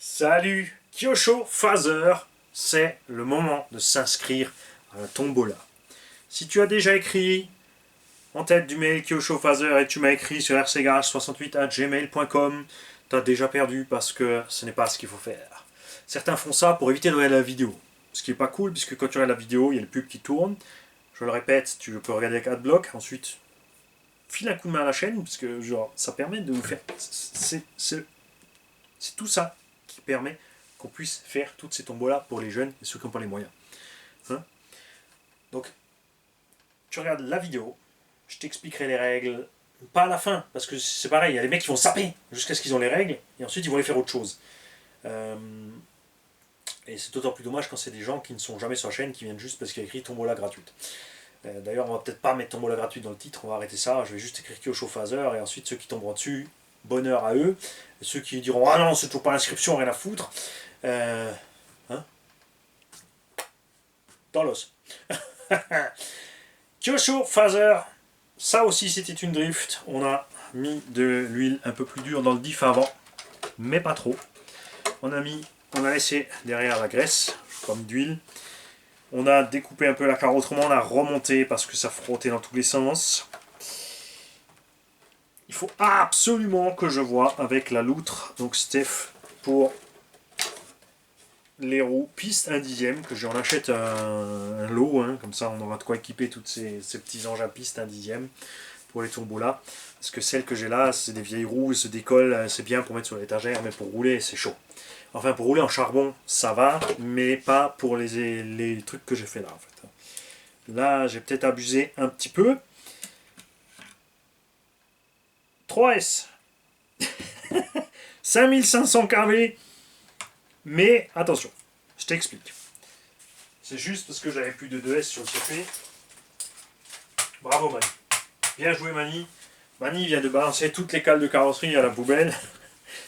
Salut Kyosho Phaser, c'est le moment de s'inscrire à la tombola. Si tu as déjà écrit en tête du mail Kyosho Phaser et tu m'as écrit sur rcgarage68@gmail.com, tu as déjà perdu parce que ce n'est pas ce qu'il faut faire. Certains font ça pour éviter de regarder la vidéo. Ce qui n'est pas cool puisque quand tu regardes la vidéo, il y a le pub qui tourne. Je le répète, tu peux regarder avec Adblock, ensuite file un coup de main à la chaîne parce que genre, ça permet de vous faire... C'est tout ça qui permet qu'on puisse faire toutes ces tombolas pour les jeunes et ceux qui n'ont pas les moyens. Hein? Donc, tu regardes la vidéo, je t'expliquerai les règles, pas à la fin, parce que c'est pareil, il y a des mecs qui vont saper jusqu'à ce qu'ils ont les règles, et ensuite ils vont aller faire autre chose. Et c'est d'autant plus dommage quand c'est des gens qui ne sont jamais sur la chaîne, qui viennent juste parce qu'il y a écrit tombola gratuite. D'ailleurs, on va peut-être pas mettre tombola gratuite dans le titre, on va arrêter ça, je vais juste écrire Kyosho Phaser, et ensuite ceux qui tomberont dessus, bonheur à eux. Et ceux qui diront ah non, c'est toujours pas l'inscription, rien à foutre. Hein, dans l'os. Kyosho Phaser, ça aussi c'était une drift. On a mis de l'huile un peu plus dure dans le diff avant, mais pas trop. On a laissé derrière la graisse, comme d'huile. On a découpé un peu la carre autrement, on a remonté parce que ça frottait dans tous les sens. Il faut absolument que je vois avec la loutre, donc Steph, pour les roues piste 1/10, que j'en achète un lot, hein, comme ça on aura de quoi équiper tous ces petits engins piste 1/10 pour les tombolas. Parce que celles que j'ai là, c'est des vieilles roues, elles se décollent, c'est bien pour mettre sur l'étagère, mais pour rouler, c'est chaud. Enfin, pour rouler en charbon, ça va, mais pas pour les trucs que j'ai fait là, en fait. Là, j'ai peut-être abusé un petit peu. 3S 5500 kV, mais attention, je t'explique. C'est juste parce que j'avais plus de 2S sur le circuit. Bravo Mani. Bien joué Mani. Mani vient de balancer toutes les cales de carrosserie à la poubelle.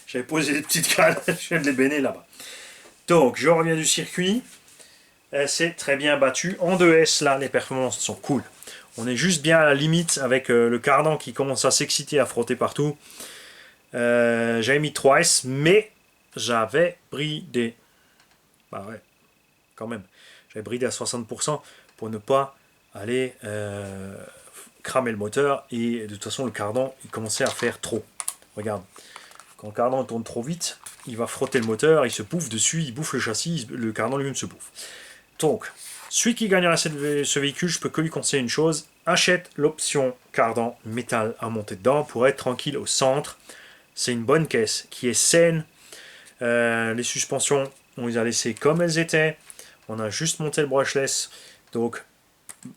J'avais posé des petites cales, je viens de les béner là-bas. Donc, je reviens du circuit. Elle s'est très bien battue. En 2S, là, les performances sont cool. On est juste bien à la limite avec le cardan qui commence à s'exciter, à frotter partout. J'avais mis 3S, mais j'avais bridé. Bah ouais, quand même. J'avais bridé à 60% pour ne pas aller cramer le moteur. Et de toute façon, le cardan, il commençait à faire trop. Regarde. Quand le cardan tourne trop vite, il va frotter le moteur, il se bouffe dessus, il bouffe le châssis, le cardan lui-même se bouffe. Donc, celui qui gagnera ce véhicule, je peux que lui conseiller une chose, achète l'option cardan métal à monter dedans pour être tranquille au centre. C'est une bonne caisse qui est saine. Les suspensions, on les a laissées comme elles étaient. On a juste monté le brushless. Donc,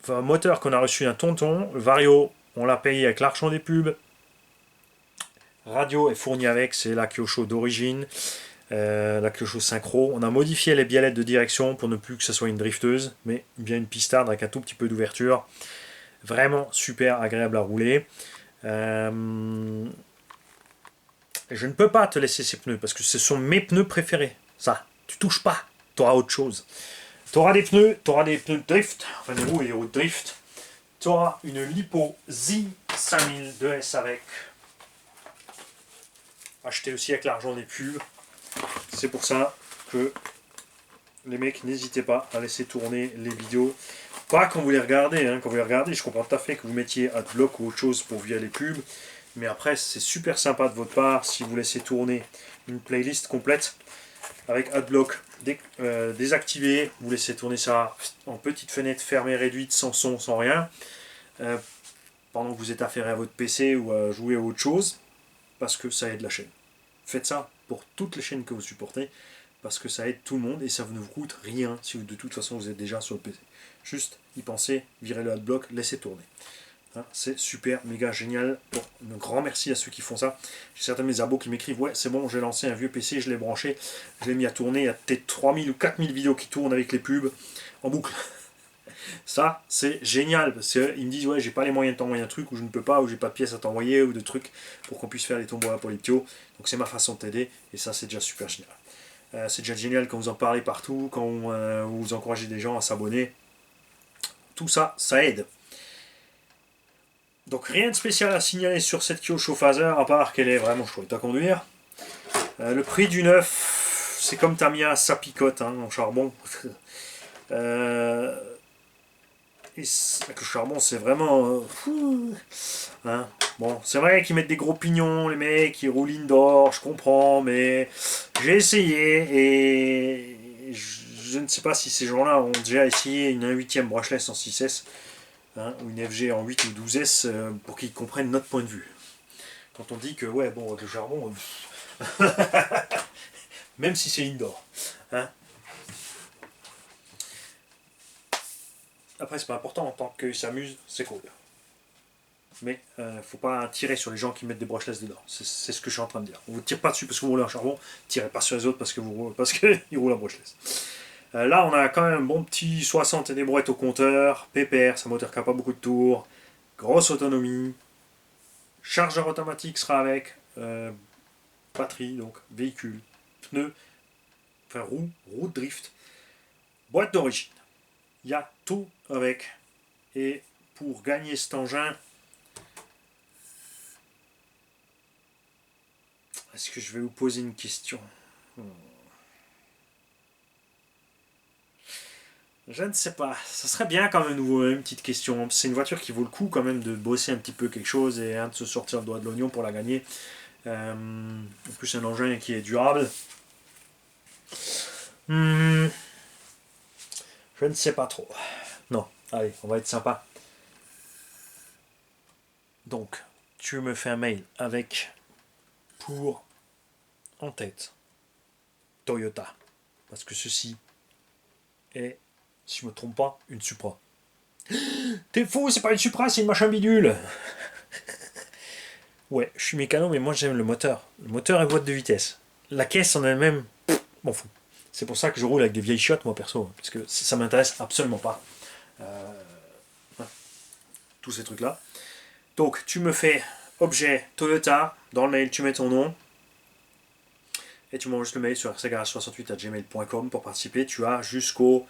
un moteur qu'on a reçu d'un tonton. Le Vario, on l'a payé avec l'argent des pubs. Radio est fournie avec, c'est la Kyosho d'origine. La Kyosho synchro. On a modifié les biellettes de direction pour ne plus que ce soit une drifteuse, mais bien une pistarde avec un tout petit peu d'ouverture. Vraiment super agréable à rouler. Je ne peux pas te laisser ces pneus parce que ce sont mes pneus préférés. Ça, tu touches pas, tu auras autre chose. Tu auras des pneus de drift, enfin des roues et des roues de drift. Tu auras une Lipo Z5000 2S avec. Acheté aussi avec l'argent des pubs. C'est pour ça que les mecs, n'hésitez pas à laisser tourner les vidéos. Pas quand vous les regardez, hein. Quand vous les regardez, je comprends tout à fait que vous mettiez Adblock ou autre chose pour via les pubs. Mais après, c'est super sympa de votre part si vous laissez tourner une playlist complète avec Adblock désactivé. Vous laissez tourner ça en petite fenêtre fermée, réduite, sans son, sans rien. Pendant que vous êtes affairé à votre PC ou à jouer à autre chose. Parce que ça aide la chaîne. Faites ça pour toutes les chaînes que vous supportez, parce que ça aide tout le monde et ça ne vous coûte rien si de toute façon vous êtes déjà sur le PC. Juste y pensez, virez le adblock, laissez tourner. Hein, c'est super, méga génial. Bon, un grand merci à ceux qui font ça. J'ai certains de mes abos qui m'écrivent ouais, c'est bon, j'ai lancé un vieux PC, je l'ai branché, je l'ai mis à tourner. Il y a peut-être 3000 ou 4000 vidéos qui tournent avec les pubs en boucle. Ça, c'est génial, parce qu'ils me disent, ouais, j'ai pas les moyens de t'envoyer un truc, ou je ne peux pas, ou j'ai pas de pièces à t'envoyer, ou de trucs pour qu'on puisse faire les tombolas pour les ptios. Donc c'est ma façon de t'aider, et ça, c'est déjà super génial. C'est déjà génial quand vous en parlez partout, quand vous encouragez des gens à s'abonner. Tout ça, ça aide. Donc rien de spécial à signaler sur cette Kyosho Phaser, à part qu'elle est vraiment chouette à conduire. Le prix du neuf, c'est comme Tamiya, ça picote hein, en charbon. Et avec le charbon, c'est vraiment... hein. Bon, c'est vrai qu'ils mettent des gros pignons, les mecs, ils roulent indoor, je comprends, mais j'ai essayé et je ne sais pas si ces gens-là ont déjà essayé une 1/8e brushless en 6S hein, ou une FG en 8 ou 12S pour qu'ils comprennent notre point de vue. Quand on dit que, ouais, bon, avec le charbon, même si c'est indoor. Hein. Après, c'est pas important, en tant qu'ils s'amusent, c'est cool. Mais faut pas tirer sur les gens qui mettent des brushless dedans. C'est ce que je suis en train de dire. On vous tire pas dessus parce que vous roulez en charbon, tirez pas sur les autres parce que qu'ils roulent en brushless. Là, on a quand même un bon petit 60 et des brouettes au compteur, pépère, c'est un moteur qui n'a pas beaucoup de tours, grosse autonomie, chargeur automatique sera avec, batterie, donc véhicule, pneus, enfin roue de drift, boîte d'origine. Il y a tout avec. Et pour gagner cet engin, est-ce que je vais vous poser une question? Je ne sais pas. Ça serait bien quand même une petite question. C'est une voiture qui vaut le coup quand même de bosser un petit peu quelque chose et de se sortir le doigt de l'oignon pour la gagner. En plus, un engin qui est durable. Je ne sais pas trop. Non, allez, on va être sympa. Donc, tu me fais un mail avec pour en tête Toyota. Parce que ceci est, si je me trompe pas, une Supra. T'es fou, c'est pas une Supra, c'est une machin bidule. Ouais, je suis mécano, mais moi j'aime le moteur. Le moteur et boîte de vitesse. La caisse en elle-même, m'en fous. C'est pour ça que je roule avec des vieilles chiottes, moi perso, parce que ça m'intéresse absolument pas. Tous ces trucs-là. Donc, tu me fais objet Toyota, dans le mail, tu mets ton nom, et tu m'envoies le mail sur rcgarage68@gmail.com pour participer. Tu as jusqu'au...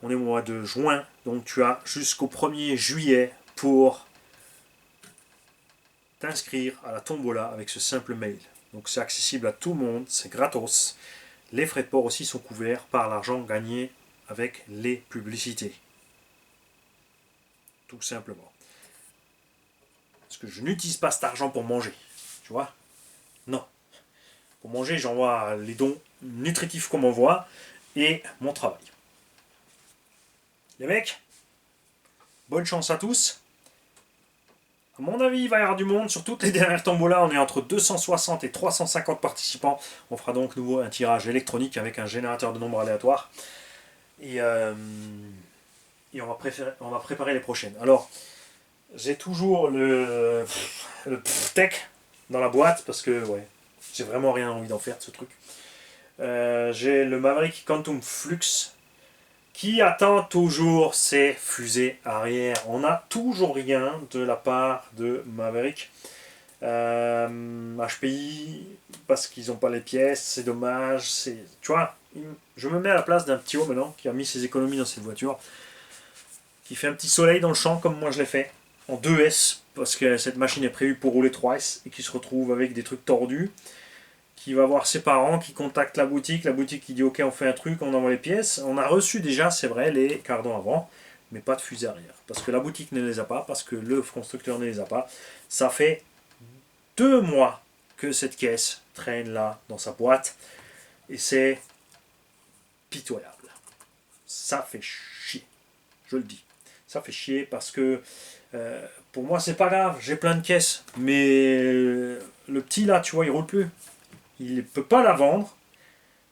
On est au mois de juin, donc tu as jusqu'au 1er juillet pour t'inscrire à la tombola avec ce simple mail. Donc c'est accessible à tout le monde, c'est gratos. Les frais de port aussi sont couverts par l'argent gagné avec les publicités. Tout simplement. Parce que je n'utilise pas cet argent pour manger. Tu vois? Non. Pour manger, j'envoie les dons nutritifs qu'on m'envoie et mon travail. Les mecs, bonne chance à tous. À mon avis, il va y avoir du monde. Sur toutes les dernières tombolas, on est entre 260 et 350 participants. On fera donc nouveau un tirage électronique avec un générateur de nombres aléatoires. Et on va préparer les prochaines. Alors, j'ai toujours le tech dans la boîte parce que, ouais, j'ai vraiment rien envie d'en faire de ce truc. J'ai le Maverick Quantum Flux qui attend toujours ses fusées arrière. On n'a toujours rien de la part de Maverick. HPI, parce qu'ils n'ont pas les pièces, c'est dommage. Tu vois, je me mets à la place d'un petit haut maintenant qui a mis ses économies dans cette voiture, qui fait un petit soleil dans le champ comme moi je l'ai fait, en 2S, parce que cette machine est prévue pour rouler 3S, et qui se retrouve avec des trucs tordus, qui va voir ses parents, qui contacte la boutique qui dit ok on fait un truc, on envoie les pièces. On a reçu déjà, c'est vrai, les cardans avant, mais pas de fusée arrière, parce que la boutique ne les a pas, parce que le constructeur ne les a pas. Ça fait 2 mois que cette caisse traîne là dans sa boîte, et c'est pitoyable. Ça fait chier, je le dis. Ça fait chier parce que pour moi c'est pas grave, j'ai plein de caisses, mais le petit là, tu vois, il roule plus. Il ne peut pas la vendre,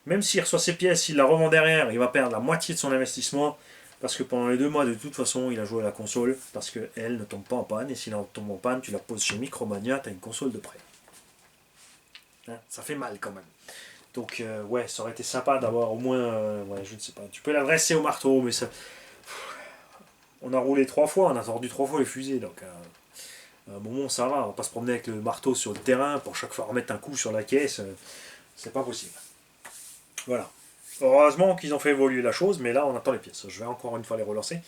même s'il reçoit ses pièces, s'il la revend derrière, il va perdre la moitié de son investissement, parce que pendant les 2 mois, de toute façon, il a joué à la console, parce qu'elle ne tombe pas en panne, et si elle tombe en panne, tu la poses chez Micromania, tu as une console de prêt. Hein, ça fait mal quand même. Donc, ouais, ça aurait été sympa d'avoir au moins, ouais, je ne sais pas, tu peux l'adresser au marteau, mais ça... On a roulé 3 fois, on a tordu 3 fois les fusées, donc... à un moment ça va, on va pas se promener avec le marteau sur le terrain pour chaque fois remettre un coup sur la caisse, c'est pas possible. Voilà. Heureusement qu'ils ont fait évoluer la chose, mais là on attend les pièces. Je vais encore une fois les relancer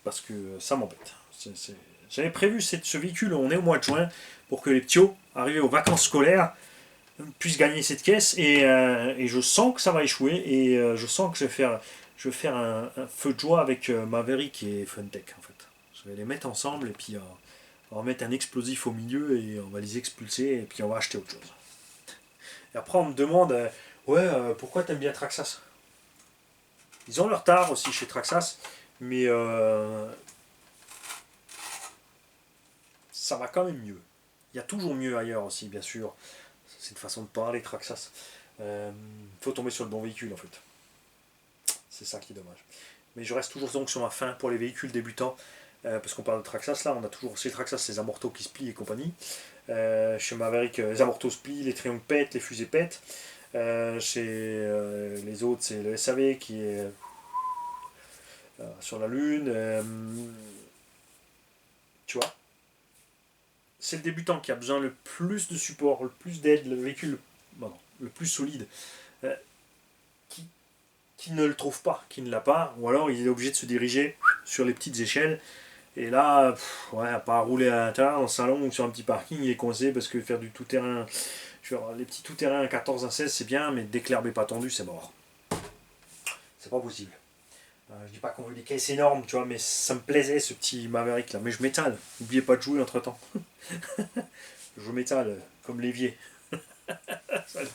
parce que ça m'embête. J'avais prévu ce véhicule, on est au mois de juin, pour que les ptios, arrivés aux vacances scolaires, puisse gagner cette caisse et je sens que ça va échouer et je sens que je vais faire un feu de joie avec Maverick et Funtech en fait. Je vais les mettre ensemble et puis on va mettre un explosif au milieu et on va les expulser et puis on va acheter autre chose. Et après on me demande ouais pourquoi t'aimes bien Traxxas. Ils ont leur tard aussi chez Traxxas, mais ça va quand même mieux. Il y a toujours mieux ailleurs aussi, bien sûr. C'est une façon de parler, Traxxas. Faut tomber sur le bon véhicule en fait. C'est ça qui est dommage. Mais je reste toujours donc sur ma fin pour les véhicules débutants. Parce qu'on parle de Traxxas là, on a toujours chez Traxxas les amortos qui se plient et compagnie. Chez Maverick, les amortos se plient, les triangles pètent, les fusées pètent. Chez les autres, c'est le SAV qui est sur la Lune. Tu vois, c'est le débutant qui a besoin le plus de support, le plus d'aide, le véhicule le plus solide, euh, qui, qui ne le trouve pas, qui ne l'a pas, ou alors il est obligé de se diriger sur les petites échelles. Et là, ouais, à part rouler à l'intérieur, dans le salon ou sur un petit parking, il est coincé parce que faire du tout-terrain, les petits tout-terrain 14 à 16 c'est bien, mais dès que l'herbe n'est pas tendue, c'est mort. C'est pas possible. Je dis pas qu'on veut des caisses énormes, tu vois, mais ça me plaisait ce petit Maverick là. Mais je m'étale, n'oubliez pas de jouer entre temps. Je m'étale comme l'évier. Salut.